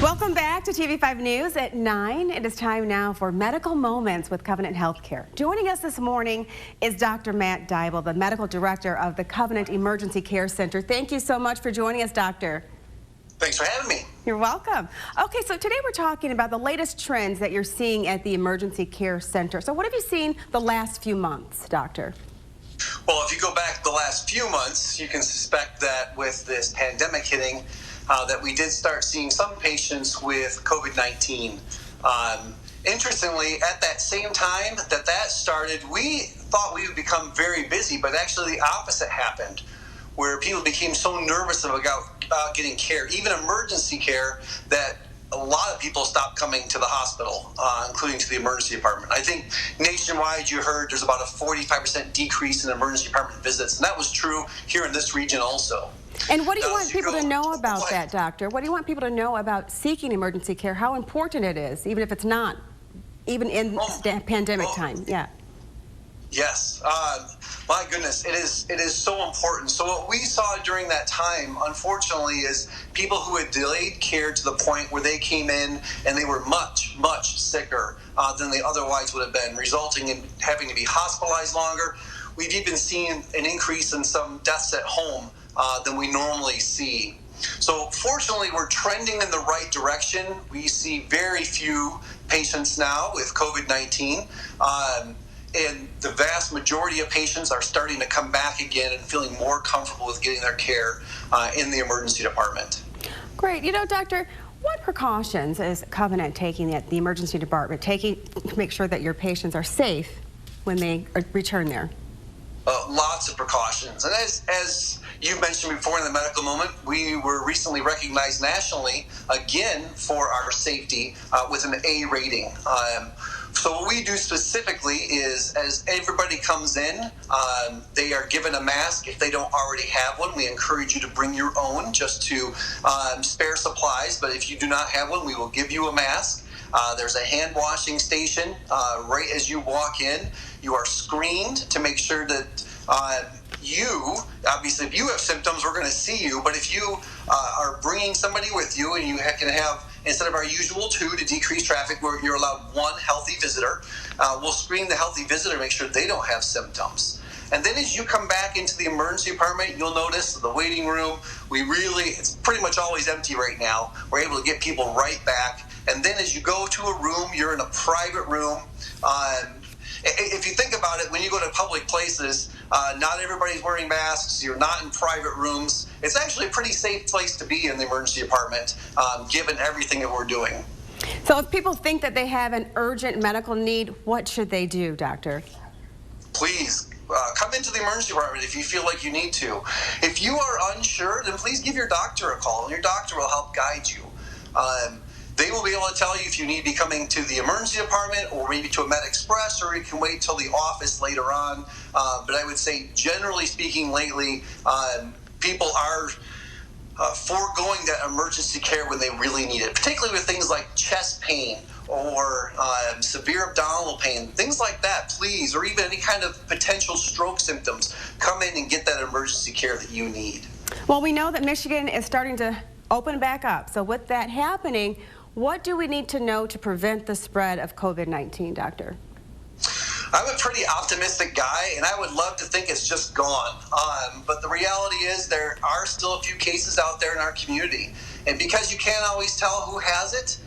Welcome back to TV5 News at 9. It is time now for Medical Moments with Covenant Healthcare. Joining us this morning is Dr. Matt Dybel, the Medical Director of the Covenant Emergency Care Center. Thank you so much for joining us, Doctor. Thanks for having me. You're welcome. Okay, so today we're talking about the latest trends that you're seeing at the Emergency Care Center. So what have you seen the last few months, Doctor? Well, if you go back the last few months, you can suspect that with this pandemic hitting, that we did start seeing some patients with COVID-19. Interestingly, at that same time that started, we thought we would become very busy, but actually the opposite happened, where people became so nervous about getting care, even emergency care, that a lot of people stopped coming to the hospital, including to the emergency department. I think nationwide you heard there's about a 45% decrease in emergency department visits, and that was true here in this region also. And what do you want people to know about that, Doctor? What do you want people to know about seeking emergency care, how important it is, even if it's not, even in pandemic time? Yeah. Yes. My goodness, it is so important. So what we saw during that time, unfortunately, is people who had delayed care to the point where they came in and they were much, much sicker than they otherwise would have been, resulting in having to be hospitalized longer. We've even seen an increase in some deaths at home than we normally see. So fortunately, we're trending in the right direction. We see very few patients now with COVID-19. And the vast majority of patients are starting to come back again and feeling more comfortable with getting their care in the emergency department. Great. You know, Doctor, what precautions is Covenant taking at the emergency department, to make sure that your patients are safe when they return there? Lots of precautions. And as you mentioned before in the medical moment, we were recently recognized nationally again for our safety with an A rating. So what we do specifically is, as everybody comes in, they are given a mask. If they don't already have one, we encourage you to bring your own just to spare supplies. But if you do not have one, we will give you a mask. There's a hand washing station right as you walk in. You are screened to make sure that obviously if you have symptoms, we're going to see you. But if you are bringing somebody with you and you can have, instead of our usual 2 to decrease traffic, where you're allowed 1 healthy visitor, we'll screen the healthy visitor, make sure they don't have symptoms. And then as you come back into the emergency department, you'll notice the waiting room, it's pretty much always empty right now. We're able to get people right back. And then as you go to a room, you're in a private room. If you think about it, when you go to public places, not everybody's wearing masks. You're not in private rooms. It's actually a pretty safe place to be in the emergency department, given everything that we're doing. So if people think that they have an urgent medical need, what should they do, Doctor? Please come into the emergency department if you feel like you need to. If you are unsure, then please give your doctor a call, and your doctor will help guide you. They will be able to tell you if you need to be coming to the emergency department or maybe to a Med Express, or you can wait till the office later on. But I would say, generally speaking, lately, people are foregoing that emergency care when they really need it, particularly with things like chest pain or severe abdominal pain, things like that, please, or even any kind of potential stroke symptoms. Come in and get that emergency care that you need. Well, we know that Michigan is starting to open back up. So with that happening, what do we need to know to prevent the spread of COVID-19, Doctor? I'm a pretty optimistic guy, and I would love to think it's just gone. But the reality is there are still a few cases out there in our community. And because you can't always tell who has it,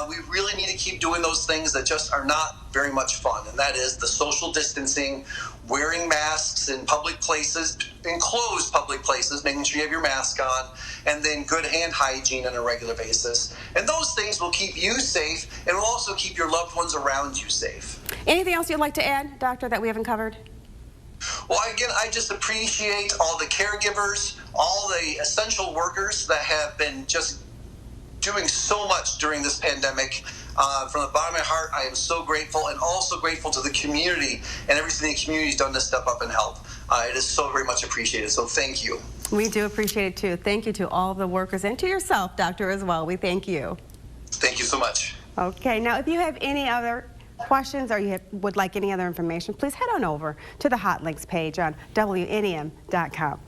we really need to keep doing those things that just are not very much fun. And that is the social distancing, wearing masks in public places, enclosed public places, making sure you have your mask on, and then good hand hygiene on a regular basis. And those things will keep you safe and will also keep your loved ones around you safe. Anything else you'd like to add, Doctor, that we haven't covered? Well, again, I just appreciate all the caregivers, all the essential workers that have been just doing so much during this pandemic. From the bottom of my heart, I am so grateful, and also grateful to the community and everything the community's done to step up and help. It is so very much appreciated, so thank you. We do appreciate it too. Thank you to all the workers and to yourself, Doctor, as well. We thank you. Thank you so much. Okay, now if you have any other questions or you would like any other information, please head on over to the Hot Links page on WNEM.com.